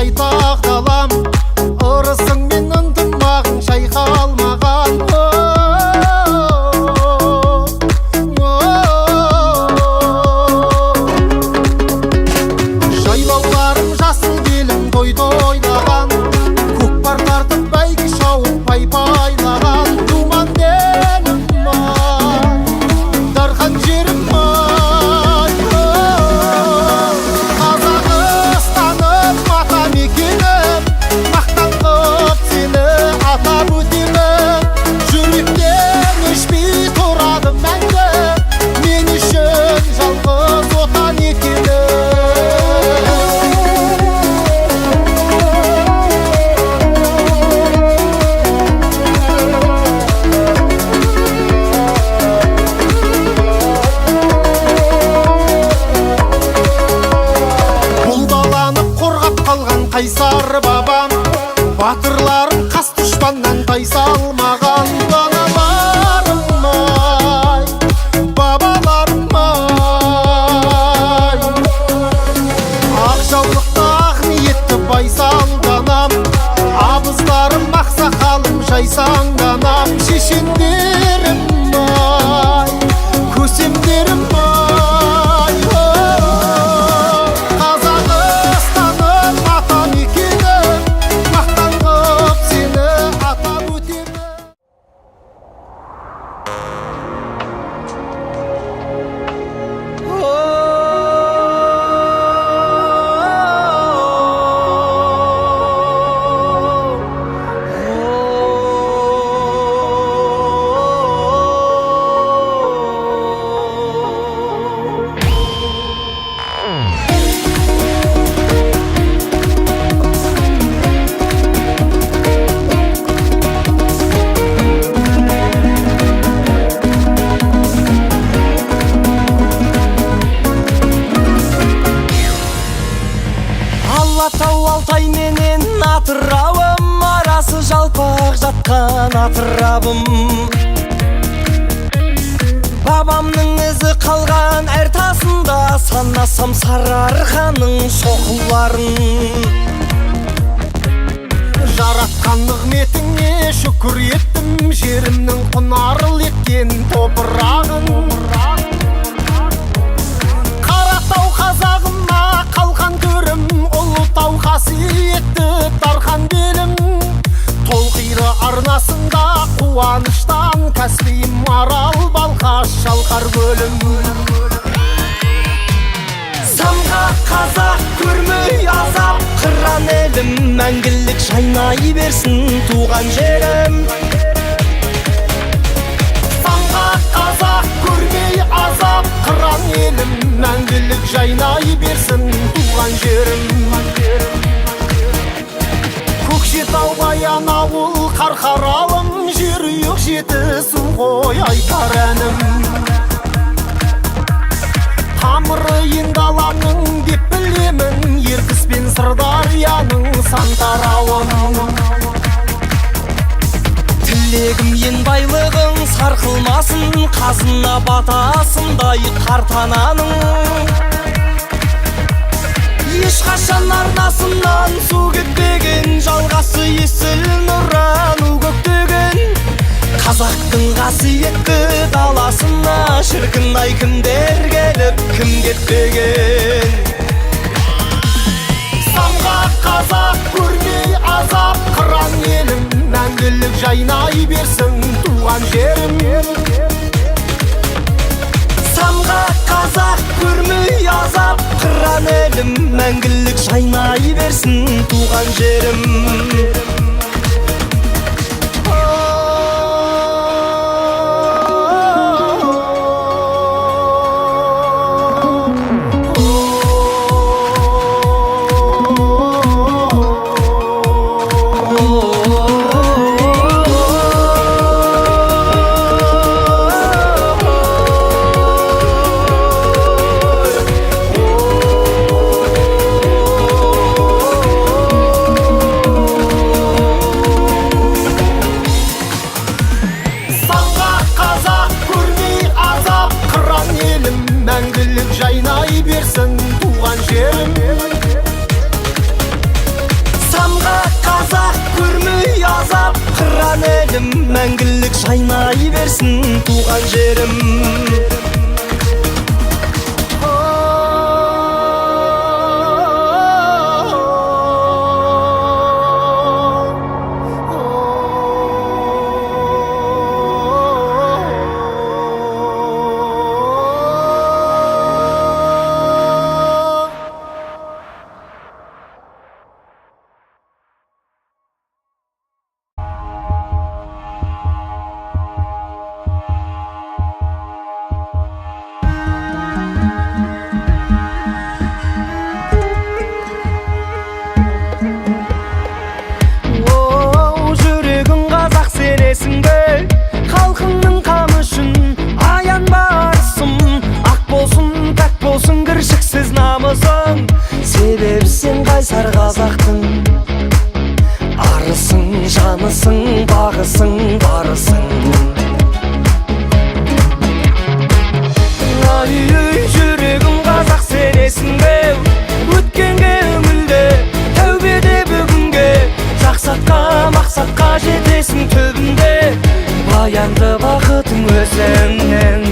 жайпақ далам, ырысыңмен ынтымағың шайқалмаған. Жайлауларың жасыл белің тойды ойлаған, көкпар тартып бәйге шауып пай-пайлаған. Думан денім ай, дархан жерім ай, Қазақстаным ата мекенім, мақтан қып сені атап өтемін. Жүректен өшпей тұрады мәңгі, мен үшін жалғыз отан екенің. Қайсар бабам, батырларым қас дұшпаннан тайсалмаған. Даналарым ай, бабаларым ай, ақ жаулықты ақ ниетті байсал данам, абыздарым ақсақалым жайсаң данам. Шешендерім ай, көсемдерім ай, Алатау Алтай менен Атырабым, арасы жалпақ жатқан Атырабым. Бабамның ізі қалған әр тасында, санасам Сарыарқаның соққыларын. Жаратқан нығметіңе шүкір еттім, жерімнің құнарлы еткен топырағын. Қаратау қазағыма қалқан төрім, Ұлытау қасиетті Дархан белім. Толқиыры арнасында қуаныштан Каспийім, Арал, Балқаш, шалқар көлім. Самғақ қазақ көрмей азап қыран елім, мәңгілік жайнай берсін туған жерім. Самғақ қазақ көрмей азап қыран елім, мәңгілік жайнай берсін туған жерім. Көкшетау Баянауыл Қарқаралым, жерұйық жетісу ғой айтар әнім. Тамыры ендаланың деп білемін, Ертіс пен Сырдарияның сан тарауын. Тілегім ен байлығың сарқылмасын, қазына батасындай қартананың. Ешқашан арнасынан су кетпеген, жалғасы есіл нұрану көктеген. Қазақтың қасиетті даласына, шіркін-ай кімдер келіп, кім кетпеген. Самғақ қазақ көрмей азап қыран елім, мәңгілік жайнай берсін туған жерім. Самғақ қазақ көрмей азап қыран елім, мәңгілік жайнай берсін туған жерім. елім мәңгілік жайнай берсін туған жерім. Халқыңның қамы үшін аянба арысым, ақ болсын пәк болсын кіршіксіз намысың. Себебі сен қайсар қазақтың арысың, жанысың, бағысың, барысың. Ай жүрегім қазақ сенесің бе, өткенге үңілде тәубеде бүгінге, жақсатқа мақсатқа жетесің түбінде. Баянды бақытың өзіңнен,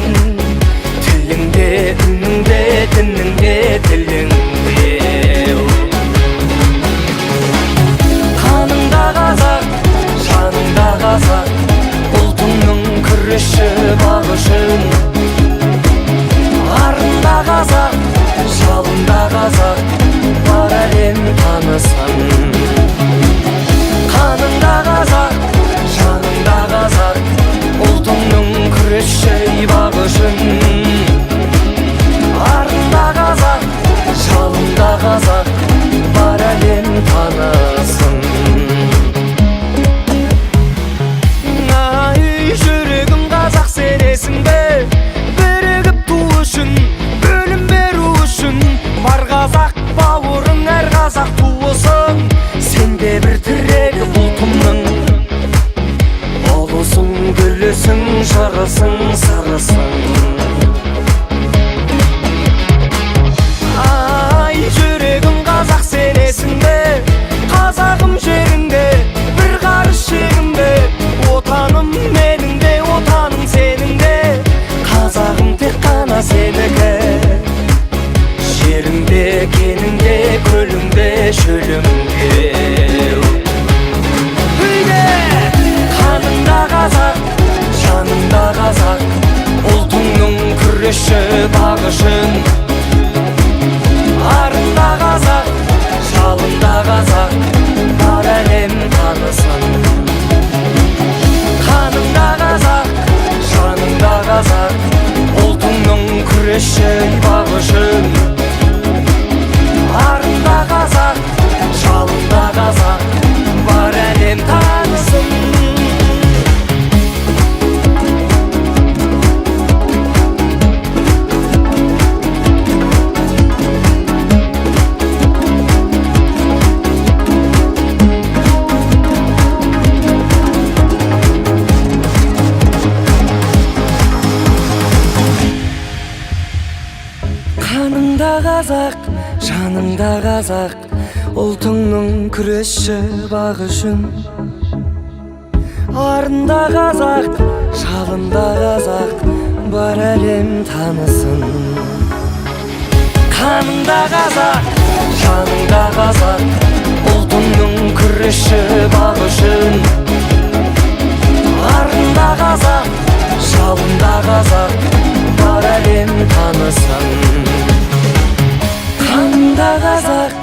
тіліңде, үніңде, дініңде, тіліңде. Қаныңда қазақ, жаныңда қазақ, ұлтыңның күресші бағы үшін. Арында қазақ, жалында қазақ, бар әлем танысын. Қаныңда қазақ, жаныңда қазақ, ұлтыңның күресші бағы үшін. Арында қазақ, жалында қазақ, бар әлем танысын. Ай жүрегім қазақ сенесің бе, бірігіп ту үшін, бөлім беру үшін. Бар қазақ бауырың, әр қазақ туысың, сенде бір тірегі ұлтымның. Ұлысың, гүлісің, жырысың, сарысың. Ай жүрегім қазақ сенесің бе, қазағым жеріңде, бір қарыс шегімде. Отаным менің де, отаның сенің де, қазағым тек қана сенікі. Жеріңде, кеніңде, көліңде, шөліңде. Қаныңда қазақ, жаныңда қазақ, ұлтыңның күресші бағы үшін. Арында қазақ, жалында қазақ, бар әлем танысын. Қаныңда қазақ, жаныңда қазақ, ұлтыңның күресші бағы үшін. Арында қазақ, жалында қазақ, бар әлем танысын. Қаныңда қазақ, жаныңда қазақ, ұлтыңның күресші бағы үшін. Арында қазақ, жалында қазақ, бар әлем танысын. Қаныңда қазақ, жаныңда қазақ, ұлтыңның күресші бағы үшін. Арында қазақ, жалында қазақ, бар әлем танысын. Қаныңда қазақ.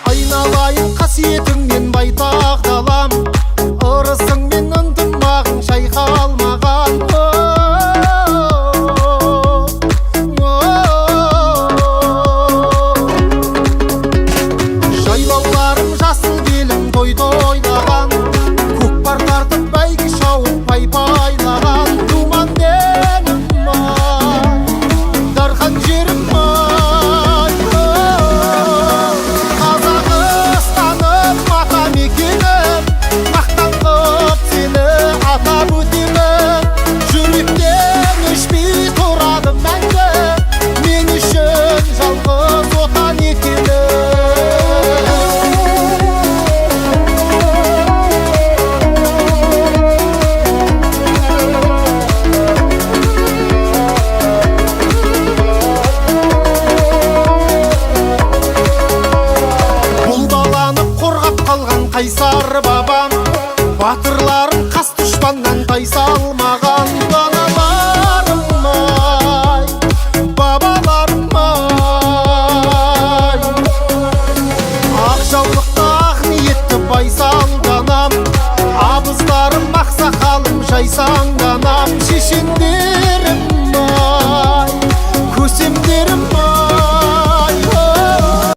Айналайын қасиетіңнен байтақ далам, ырысың мен батырларым қас дұшпаннан тайсалмаған балаларым ай, бабаларым ай. Ақ жаулықты ақ ниетті байсалданам, абыздарым ақсақалым жайсаңданам.